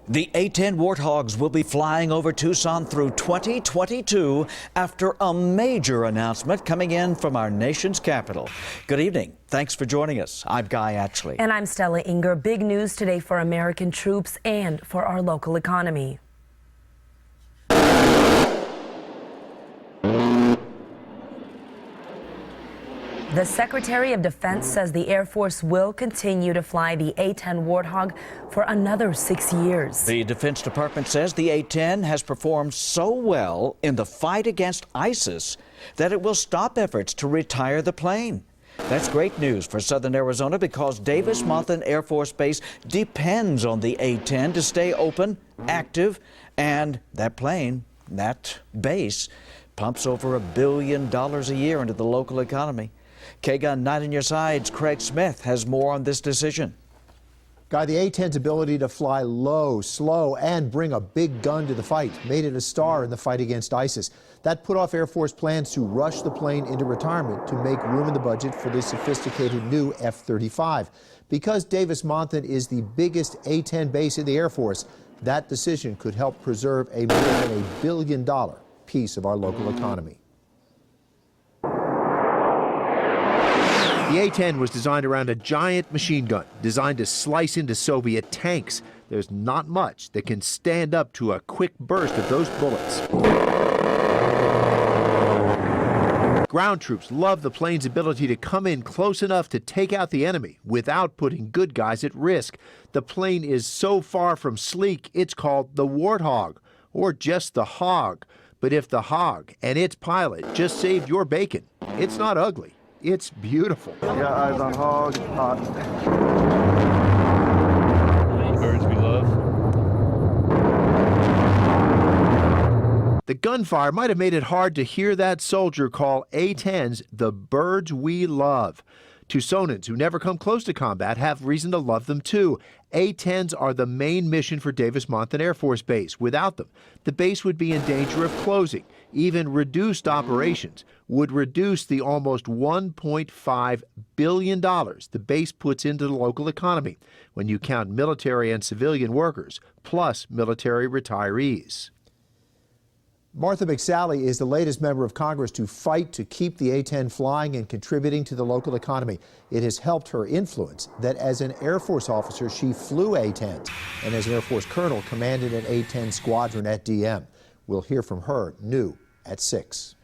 The A-10 Warthogs will be flying over Tucson through 2022 after a major announcement coming in from our nation's capital. Good evening. Thanks for joining us. I'm Guy Atchley. And I'm Stella Inger. Big news today for American troops and for our local economy. The Secretary of Defense says the Air Force will continue to fly the A-10 Warthog for another 6 years. The Defense Department says the A-10 has performed so well in the fight against ISIS that it will stop efforts to retire the plane. That's great news for southern Arizona because Davis-Monthan Air Force Base depends on the A-10 to stay open, active, and that plane, that base, pumps over $1 billion a year into the local economy. KGUN 9 on your side's Craig Smith has more on this decision. Guy, the A-10's ability to fly low, slow, and bring a big gun to the fight made it a star in the fight against ISIS. That put off Air Force plans to rush the plane into retirement to make room in the budget for the sophisticated new F-35. Because Davis-Monthan is the biggest A-10 base in the Air Force, that decision could help preserve a more than $1 billion piece of our local economy. The A-10 was designed around a giant machine gun designed to slice into Soviet tanks. There's not much that can stand up to a quick burst of those bullets. Ground troops love the plane's ability to come in close enough to take out the enemy without putting good guys at risk. The plane is so far from sleek, it's called the Warthog, or just the Hog. But if the Hog and its pilot just saved your bacon, it's not ugly. It's beautiful. Got eyes on Hog, hot. Birds we love. The gunfire might have made it hard to hear that soldier call A-10s the birds we love. Tucsonans who never come close to combat have reason to love them too. A-10s are the main mission for Davis-Monthan Air Force Base. Without them, the base would be in danger of closing. Even reduced operations would reduce the almost $1.5 billion the base puts into the local economy when you count military and civilian workers, plus military retirees. Martha McSally is the latest member of Congress to fight to keep the A-10 flying and contributing to the local economy. It has helped her influence that as an Air Force officer, she flew A-10s, and as an Air Force colonel, commanded an A-10 squadron at DM. We'll hear from her new at 6.